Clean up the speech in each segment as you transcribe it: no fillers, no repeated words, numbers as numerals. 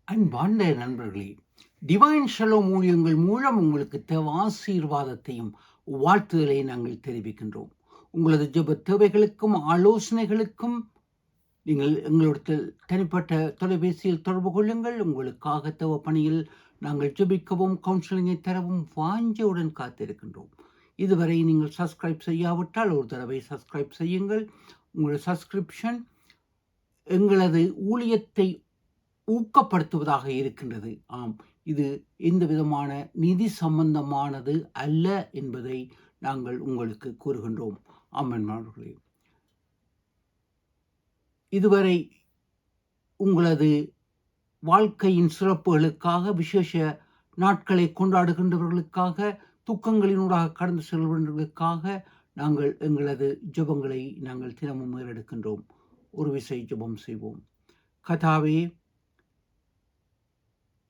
அன்பார்ந்த நண்பர்களே, divine shalom ஊழியங்கள் மூலம் உங்களுக்கு தேவ ஆசீர்வாதத்தையும் வாழ்த்துதலை நாங்கள் தெரிவிக்கின்றோம். உங்களது ஜெப தேவைகளுக்கும் ஆலோசனைகளுக்கும் நீங்கள் எங்களோட தனிப்பட்ட தொலைபேசியில் தொடர்பு கொள்ளுங்கள். உங்களுக்காக தேவ பணியில் நாங்கள் ஜெபிக்கவும் கவுன்சிலிங்கை தரவும் வாஞ்சையுடன் காத்திருக்கின்றோம். இதுவரை நீங்கள் சப்ஸ்கிரைப் செய்யாவிட்டால் ஒரு தடவை சப்ஸ்கிரைப் செய்யுங்கள். உங்களோட சப்ஸ்கிரிப்ஷன் எங்களது ஊழியத்தை ஊக்கப்படுத்துவதாக இருக்கின்றது. ஆம், இது எந்த விதமான நிதி சம்பந்தமானது அல்ல என்பதை நாங்கள் உங்களுக்கு கூறுகின்றோம். ஆமென்மார்களே, இதுவரை உங்களது வாழ்க்கையின் சிறப்புகளுக்காக, விசேஷ நாட்களை கொண்டாடுகின்றவர்களுக்காக, துக்கங்களினூடாக கடந்து செல்வர்களுக்காக நாங்கள் எங்களது ஜெபங்களை நாங்கள் தினமும் ஏறெடுக்கின்றோம். ஒரு விசை ஜெபம் செய்வோம். கர்த்தாவே,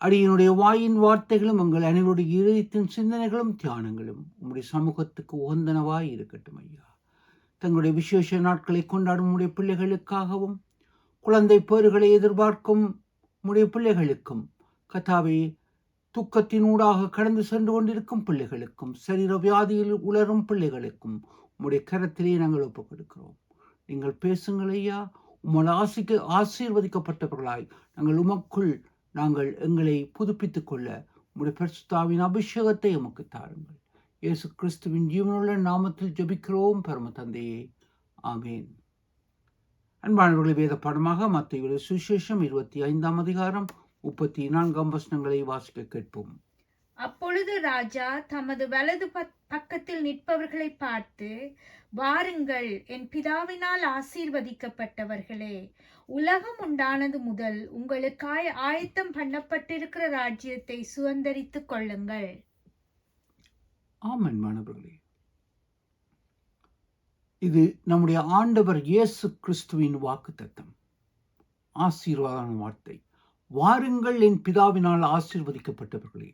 அடியினுடைய வாயின் வார்த்தைகளும் உங்கள் அனைவருடைய இதயத்தின் சிந்தனைகளும் தியானங்களும் உம்முடைய சமூகத்துக்கு உகந்தனவாய் இருக்கட்டும் ஐயா. தங்களுடைய விசேஷ நாட்களை கொண்டாடும் உடைய பிள்ளைகளுக்காகவும், குழந்தை பேறுகளை எதிர்பார்க்கும் உடைய பிள்ளைகளுக்கும், கர்த்தாவே, துக்கத்தினூடாக கடந்து சென்று கொண்டிருக்கும் பிள்ளைகளுக்கும், சரீர வியாதியில் உலரும் பிள்ளைகளுக்கும் உம்முடைய கரத்திலே நாங்கள் ஒப்புக் கொடுக்கிறோம். நீங்கள் பேசுங்கள் ஐயா. உம்மால் ஆசீர்வதிக்கப்பட்டவர்களாய் நாங்கள் உமக்குள் நாங்கள் எங்களை புதுப்பித்துக் கொள்ள உம்முடைய பரிசுத்தாவின் அபிஷேகத்தை எமக்கு தாருங்கள். இயேசு கிறிஸ்துவின் ஜீவனுள்ள நாமத்தில் ஜெபிக்கிறோம் பரம தந்தையே, ஆமேன். அன்பானவர்களை, வேத பாடமாக மத்தேயு சுவிசேஷம் 25ஆம் அதிகாரம் 34ஆம் வசனங்களை வாசிக்க கேட்போம். அப்பொழுது ராஜா தமது வலது பக்கத்தில் நிற்பவர்களை பார்த்து, வாருங்கள், என் பிதாவினால் ஆசீர்வதிக்கப்பட்டவர்களே, உலகம் உண்டானது முதல் உங்களுக்காய் ஆயத்தம் பண்ணப்பட்டிருக்கிற ராஜ்யத்தை சுதந்தரித்துக் கொள்ளுங்கள். ஆமென். மாணவர்களே, இது நம்முடைய ஆண்டவர் இயேசு கிறிஸ்துவின் வாக்குத்தத்தம், ஆசீர்வாதான வார்த்தை. வாருங்கள், என் பிதாவினால் ஆசீர்வதிக்கப்பட்டவர்களே.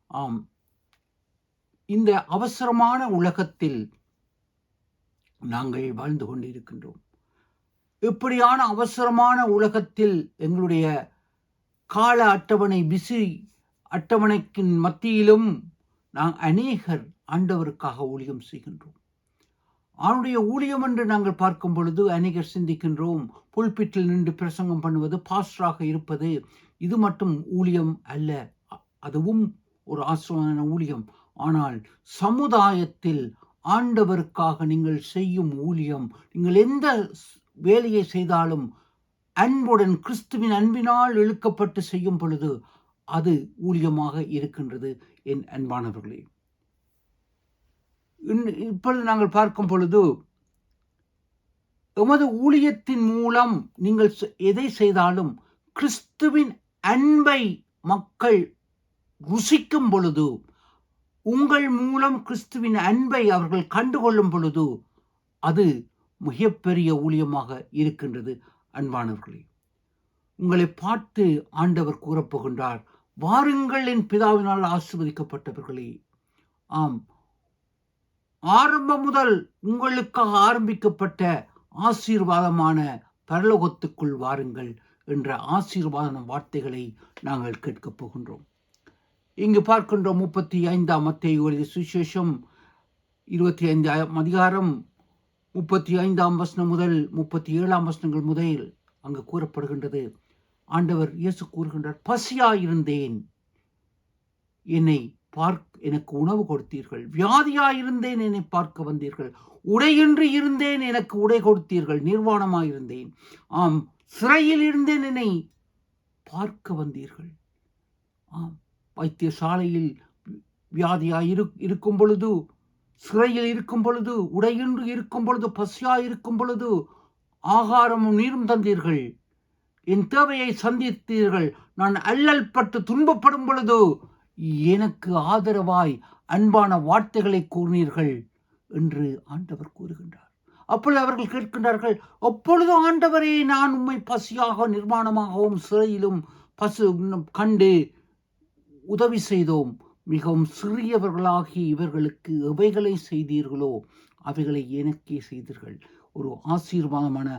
ஆம், இந்த அவசரமான உலகத்தில் நாங்கள் வாழ்ந்து கொண்டிருக்கின்றோம். இப்படியான அவசரமான உலகத்தில் எங்களுடைய கால அட்டவணை, பிசி அட்டவணைக்கின் மத்தியிலும் அநேகர் ஆண்டவருக்காக ஊழியம் செய்கின்றோம். அவனுடைய ஊழியம் என்று நாங்கள் பார்க்கும் பொழுது அநேகர் சிந்திக்கின்றோம், புல்பிட்டில் நின்று பிரசங்கம் பண்ணுவது, பாஸ்டராக இருப்பது, இது மட்டும் ஊழியம் அல்ல. அதுவும் ஒரு ஆசிரியமான ஊழியம். ஆனால் சமுதாயத்தில் ஆண்டவருக்காக நீங்கள் செய்யும் ஊழியம், நீங்கள் எந்த வேலையை செய்தாலும் அன்புடன், கிறிஸ்துவின் அன்பினால் இழுக்கப்பட்டு செய்யும் பொழுது அது ஊழியமாக இருக்கின்றது. என் அன்பானவர்களே, இப்பொழுது நாங்கள் பார்க்கும் பொழுது எமது ஊழியத்தின் மூலம் நீங்கள் எதை செய்தாலும் கிறிஸ்துவின் அன்பை மக்கள் ருசிக்கும் பொழுது, உங்கள் மூலம் கிறிஸ்துவின் அன்பை அவர்கள் கண்டுகொள்ளும் பொழுது அது மிகப்பெரிய ஊழியமாக இருக்கின்றது. அன்பானவர்களே, உங்களை பார்த்து ஆண்டவர் கூறப்போகின்றார், வாருங்கள், என் பிதாவினால் ஆசீர்வதிக்கப்பட்டவர்களே. ஆம், ஆரம்பம் முதல் உங்களுக்காக ஆரம்பிக்கப்பட்ட ஆசீர்வாதமான பரலோகத்துக்குள் வாருங்கள் என்ற ஆசீர்வாத வார்த்தைகளை நாங்கள் கேட்கப் போகின்றோம். இங்கு பார்க்கின்றோம் 35ஆம் மத்தேயு சுவிசேஷம் 25ஆம் அதிகாரம் 35ஆம் வசனம் முதல் 37ஆம் வசனங்கள் முதல் அங்கு கூறப்படுகின்றது. ஆண்டவர் இயேசு கூறுகின்றார், பசியாயிருந்தேன், என்னை எனக்கு உணவு கொடுத்தீர்கள். வியாதியாயிருந்தேன், என்னை பார்க்க வந்தீர்கள். உடையின்றி இருந்தேன், எனக்கு உடை கொடுத்தீர்கள். நிர்வாணமாயிருந்தேன், ஆம், சிறையில் இருந்தேன், என்னை பார்க்க வந்தீர்கள். ஆம், வைத்தியசாலையில் வியாதியாய் இருக்கும் பொழுது, சிறையில் இருக்கும் பொழுது, உடையின்றி இருக்கும் பொழுது, பசியாய் இருக்கும் பொழுது ஆகாரமும் நீரும் தந்தீர்கள். என் தேவையை சந்தித்தீர்கள். நான் அல்லல் பட்டு துன்பப்படும் பொழுது எனக்கு ஆதரவாய் அன்பான வார்த்தைகளை கூறினீர்கள் என்று ஆண்டவர் கூறுகின்றார். அப்பொழுது அவர்கள் கேட்கின்றார்கள், அப்பொழுது ஆண்டவரே, நான் உம்மை பசியாக, நிர்மாணமாகவும், சிறையிலும் கண்டு உதவி செய்தோம். மிகவும் சிறியவர்களாகி இவர்களுக்கு எவைகளை செய்தீர்களோ அவைகளை எனக்கே செய்தீர்கள். ஒரு ஆசீர்வாதமான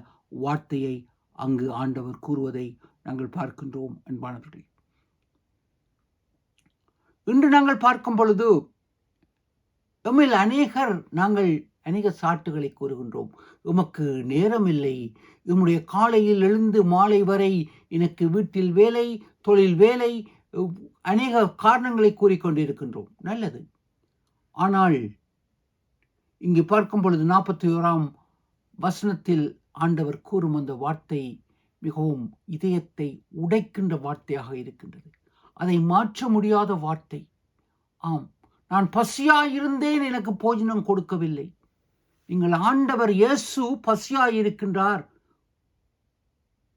வார்த்தையை அங்கு ஆண்டவர் கூறுவதை நாங்கள் பார்க்கின்றோம். அன்பானவர்களே, இன்று நாங்கள் பார்க்கும் பொழுது எம்மில் நாங்கள் அநேக சாட்டுகளை கூறுகின்றோம். உமக்கு நேரமில்லை, உம்முடைய காலையில் எழுந்து மாலை வரை எனக்கு வீட்டில் வேலை, தொழில் வேலை, அநேக காரணங்களை கூறிக்கொண்டிருக்கின்றோம். நல்லது. ஆனால் இங்கு பார்க்கும் பொழுது 41ஆம் வசனத்தில் ஆண்டவர் கூறும் அந்த வார்த்தை மிகவும் இதயத்தை உடைக்கின்ற வார்த்தையாக இருக்கின்றது. அதை மாற்ற முடியாத வார்த்தை. ஆம், நான் பசியாயிருந்தேன், எனக்கு போஜனம் கொடுக்கவில்லை. நீங்கள் ஆண்டவர் இயேசு பசியாயிருக்கின்றார்,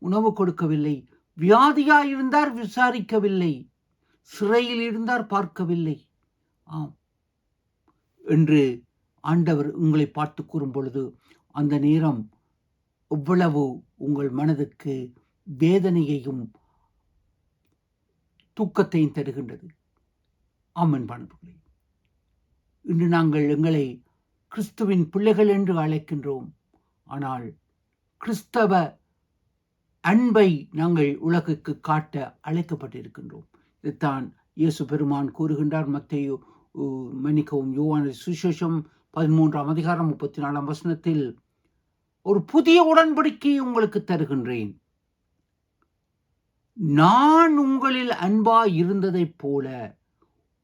உணவு கொடுக்கவில்லை. வியாதியாயிருந்தார், விசாரிக்கவில்லை. சிறையில் இருந்தார், பார்க்கவில்லை. ஆம் என்று ஆண்டவர் உங்களை பார்த்து கூறும் பொழுது அந்த நேரம் எவ்வளவு உங்கள் மனதுக்கு வேதனையையும் தூக்கத்தையும் தருகின்றது. ஆமென்பானவர்களே, இன்று நாங்கள் எங்களை கிறிஸ்துவின் பிள்ளைகள் என்று அழைக்கின்றோம். ஆனால் கிறிஸ்தவ அன்பை நாங்கள் உலகுக்கு காட்ட அழைக்கப்பட்டிருக்கின்றோம். இதுதான் இயேசு பெருமான் கூறுகின்றார். மத்தேயு யோவான் சுவிசேஷம் 13ஆம் அதிகாரம் 34ஆம் வசனத்தில், ஒரு புதிய உடன்படிக்கையை உங்களுக்கு தருகின்றேன். நான் உங்களில் அன்பாய் இருந்ததைப் போல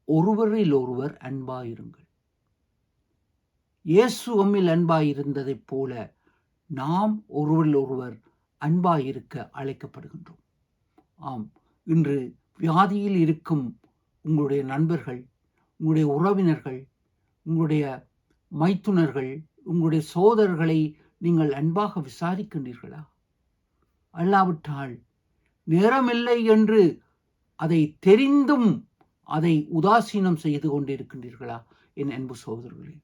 ஒருவரில் ஒருவர் அன்பாயிருங்கள். இயேசு நம்மில் அன்பாயிருந்ததைப் போல நாம் ஒருவரில் ஒருவர் அன்பாயிருக்க அழைக்கப்படுகின்றோம். ஆம், இன்று வியாதியில் இருக்கும் உங்களுடைய நண்பர்கள், உங்களுடைய உறவினர்கள், உங்களுடைய மைத்துனர்கள், உங்களுடைய சோதரர்களை நீங்கள் அன்பாக விசாரிக்கின்றீர்களா? அல்லாவிட்டால் நேரமில்லை என்று அதை தெரிந்தும் அதை உதாசீனம் செய்து கொண்டிருக்கின்றீர்களா? என் அன்பு சகோதரர்களே,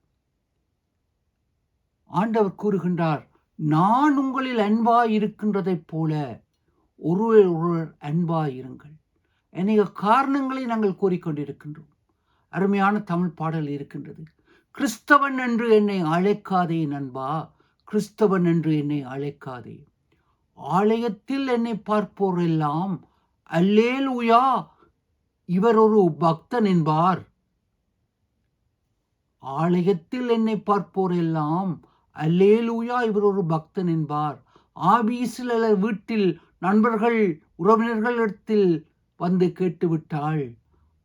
ஆண்டவர் கூறுகின்றார், நான் உங்களில் அன்பாயிருக்கின்றதைப் போல ஒருவர் அன்பாயிருங்கள். அநேக காரணங்களை நாங்கள் கூறிக்கொண்டிருக்கின்றோம். அருமையான தமிழ் பாடல் இருக்கின்றது. கிறிஸ்தவன் என்று என்னை அழைக்காதே நண்பா, கிறிஸ்தவன் என்று என்னை அழைக்காதே. ஆலயத்தில் என்னை பார்ப்போர் எல்லாம் அல்லேலூயா இவர் ஒரு பக்தன் என்பார். ஆலயத்தில் என்னை பார்ப்போர் எல்லாம் அல்லேலூயா இவர் ஒரு பக்தன் என்பார். ஆபீஸில் அல்லது வீட்டில் நண்பர்கள் உறவினர்களிடத்தில் வந்து கேட்டுவிட்டால்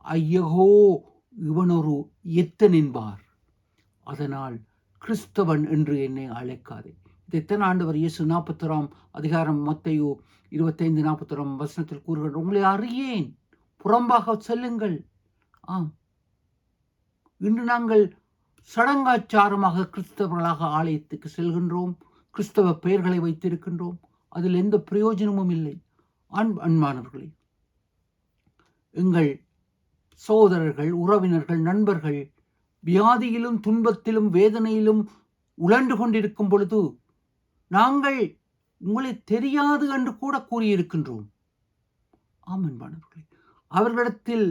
ஐயகோ இவன் ஒரு எத்தன் என்பார். அதனால் கிறிஸ்தவன் என்று என்னை அழைக்காதே. இதைத்தான் ஆண்டவர் இயேசு 41ஆம் அதிகாரம் மத்தேயு 25-41 வசனத்தில் கூறுகின்ற, உங்களை அறியேன், புறம்பாக செல்லுங்கள். ஆம், இன்று நாங்கள் சடங்காச்சாரமாக கிறிஸ்தவர்களாக ஆலயத்துக்கு செல்கின்றோம், கிறிஸ்தவ பெயர்களை வைத்திருக்கின்றோம். அதில் எந்த பிரயோஜனமும் இல்லை. அன்பானவர்களே, எங்கள் சகோதரர்கள், உறவினர்கள், நண்பர்கள் வியாதியிலும் துன்பத்திலும் வேதனையிலும் உழன்று கொண்டிருக்கும் பொழுது நாங்கள் உங்களை தெரியாது என்று கூட கூறியிருக்கின்றோம். ஆமென்பானவர்களே, அவர்களிடத்தில்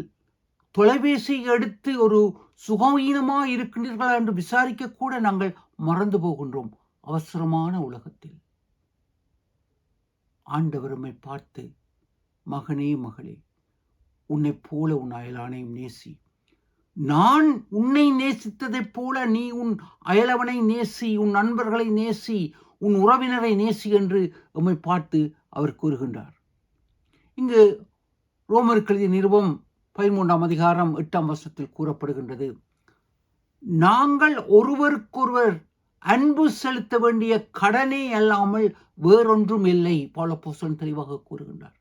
தொலைபேசி எடுத்து ஒரு சுகவீனமாக இருக்கின்றீர்களா என்று விசாரிக்க கூட நாங்கள் மறந்து போகின்றோம். அவசரமான உலகத்தில் ஆண்டவருமை பார்த்து, மகனே மகளே, உன்னை போல உன் அயலானையும் நேசி. நான் உன்னை நேசித்ததைப் போல நீ உன் அயலவனை நேசி, உன் நண்பர்களை நேசி, உன் உறவினரை நேசி என்று உம்மை பார்த்து அவர் கூறுகின்றார். இங்கு ரோமருக்கு எழுதிய நிருபம் 13ஆம் அதிகாரம் 8ஆம் வசனத்தில் கூறப்படுகின்றது, நாங்கள் ஒருவருக்கொருவர் அன்பு செலுத்த வேண்டிய கடனே அல்லாமல் வேறொன்றும் இல்லை. பவுல் அப்போஸ்தலன் தெளிவாக கூறுகின்றார்.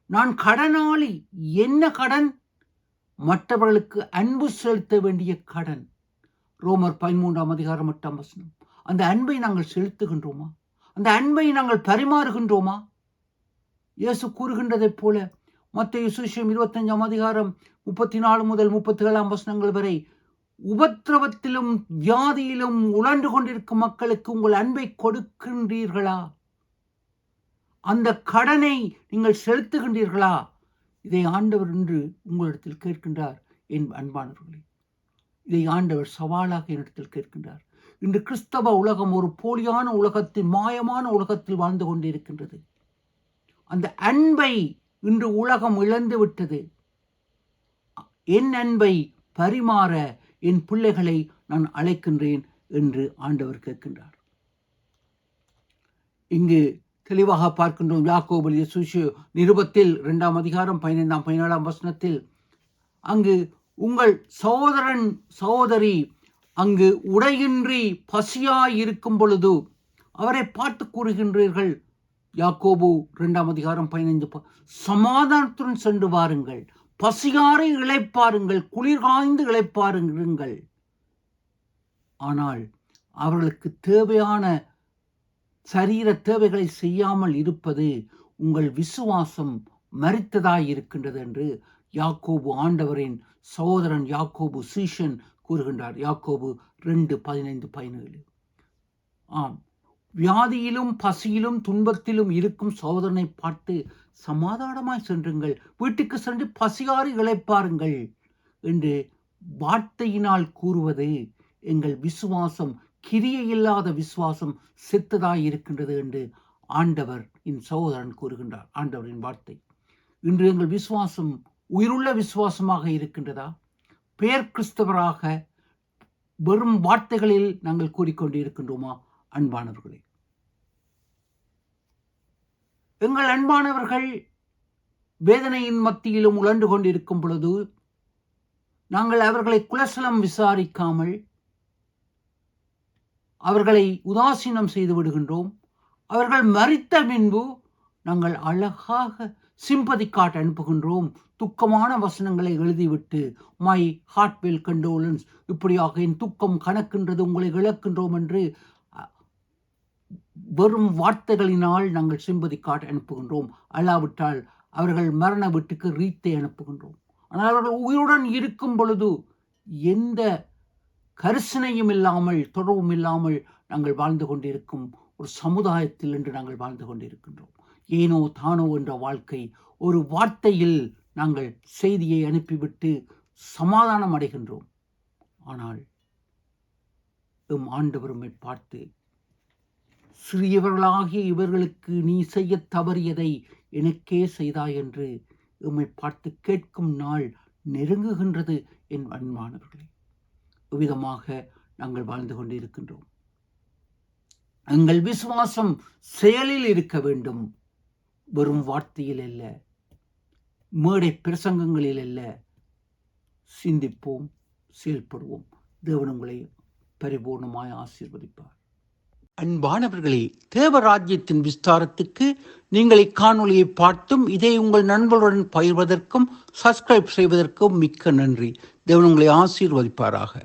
நான் கடனாளி. என்ன கடன்? மற்றவர்களுக்கு அன்பு செலுத்த வேண்டிய கடன். ரோமர் 13ஆம் அதிகாரம் 8ஆம் வசனம். அந்த அன்பை நாங்கள் செலுத்துகின்றோமா? அந்த அன்பை நாங்கள் பரிமாறுகின்றோமா? இயேசு கூறுகின்றதைப் போல மத்தேயு சுவிசேஷம் 25ஆம் அதிகாரம் 34 முதல் 37ஆம் வசனங்கள் வரை, உபத்திரவத்திலும் வியாதியிலும் உழன்று கொண்டிருக்கும் மக்களுக்கு உங்கள் அன்பை கொடுக்கின்றீர்களா? அந்த கடனை நீங்கள் செலுத்துகின்றீர்களா? இதை ஆண்டவர் என்று உங்களிடத்தில் கேட்கின்றார். என் அன்பானவர்களே, இதை ஆண்டவர் சவாலாக என்னிடத்தில் கேட்கின்றார். இன்று கிறிஸ்தவ உலகம் ஒரு போலியான உலகத்தில், மாயமான உலகத்தில் வாழ்ந்து கொண்டிருக்கின்றது. அந்த அன்பை இன்று உலகம் இழந்து விட்டது. என் அன்பை பரிமாற என் பிள்ளைகளை நான் அழைக்கின்றேன் என்று ஆண்டவர் கேட்கின்றார். இங்கு தெளிவாக பார்க்கின்றோம். யாக்கோபு நிருபத்தில் 2 அதிகாரம் 15 17 வசனத்தில் அங்கு உங்கள் சகோதரன் சகோதரி அங்கு உடையின்றி பசியாய் இருக்கும் பொழுது அவரை பார்த்து கூறுகின்றீர்கள். யாக்கோபு 2 அதிகாரம் 15 சமாதானத்துடன் சென்று வாருங்கள், பசியாரை இளைப்பாருங்கள், குளிர் காய்ந்து இளைப்பாருங்கள். ஆனால் அவர்களுக்கு தேவையான சரீர தேவைகளை செய்யாமல் இருப்பது உங்கள் விசுவாசம் மரித்ததாய் இருக்கின்றது என்று யாக்கோபு ஆண்டவரின் சகோதரன் யாக்கோபு சீஷன் கூறுகின்றார். யாக்கோபு 2:15-17. ஆம், வியாதியிலும் பசியிலும் துன்பத்திலும் இருக்கும் சகோதரனை பார்த்து சமாதானமாய் சென்றுங்கள், வீட்டுக்கு சென்று பசியாறு இளைப்பாருங்கள் என்று வார்த்தையினால் கூறுவது எங்கள் விசுவாசம் கிரியை இல்லாத விசுவாசம் செத்ததாய் இருக்கின்றது என்று ஆண்டவரின் சகோதரன் கூறுகின்றார். ஆண்டவரின் வார்த்தை. இன்று எங்கள் விசுவாசம் உயிருள்ள விசுவாசமாக இருக்கின்றதா? பேர் கிறிஸ்தவராக வெறும் வார்த்தைகளில் நாங்கள் கூறிக்கொண்டு இருக்கின்றோமா? அன்பானவர்களே, எங்கள் அன்பானவர்கள் வேதனையின் மத்தியிலும் உழன்று கொண்டிருக்கும் பொழுது நாங்கள் அவர்களை குலசலம் விசாரிக்காமல் அவர்களை உதாசீனம் செய்து விடுகின்றோம். அவர்கள் மரித்த பின்பு நாங்கள் அழகாக சிம்பதி காட்ட அனுப்புகின்றோம். துக்கமான வசனங்களை எழுதிவிட்டு மை ஹார்ட்வெல் கண்டோலன்ஸ், இப்படியாக என் துக்கம் கணக்கின்றது, உங்களை இழக்கின்றோம் என்று வெறும் வார்த்தைகளினால் நாங்கள் சிம்பதி காட்ட அனுப்புகின்றோம். அல்லாவிட்டால் அவர்கள் மரண வீட்டுக்கு ரீத்தை அனுப்புகின்றோம். ஆனால் அவர்கள் உயிருடன் இருக்கும் பொழுது எந்த கரிசனையும் இல்லாமல் தொடர்பும் இல்லாமல் நாங்கள் வாழ்ந்து கொண்டிருக்கும் ஒரு சமுதாயத்தில் என்று நாங்கள் வாழ்ந்து கொண்டிருக்கின்றோம். ஏனோ தானோ என்ற வாழ்க்கை. ஒரு வார்த்தையில் நாங்கள் செய்தியை அனுப்பிவிட்டு சமாதானம் அடைகின்றோம். ஆனால் எம் ஆண்டவருமை பார்த்து, சிறியவர்களாகிய இவர்களுக்கு நீ செய்ய தவறியதை எனக்கே செய்தாய் என்று எம்மை பார்த்து கேட்கும் நாள் நெருங்குகின்றது. என் அன்பானவர்களே, இவ்விதமாக நாங்கள் வாழ்ந்து கொண்டிருக்கின்றோம். எங்கள் விசுவாசம் செயலில் இருக்க வேண்டும், வெறும் வார்த்தையில் அல்ல, மேடை பிரசங்கங்களில் அல்ல. சிந்திப்போம், செயல்படுவோம். தேவன் உங்களை பரிபூர்ணமாய் ஆசீர்வதிப்பார். அன்பானவர்களே, தேவராஜ்யத்தின் விஸ்தாரத்துக்கு நீங்கள் இக்காணொலியை பார்த்தும் இதை உங்கள் நண்பர்களுடன் பகிர்வதற்கும் சப்ஸ்கிரைப் செய்வதற்கும் மிக்க நன்றி. தேவன் உங்களை ஆசீர்வதிப்பாராக.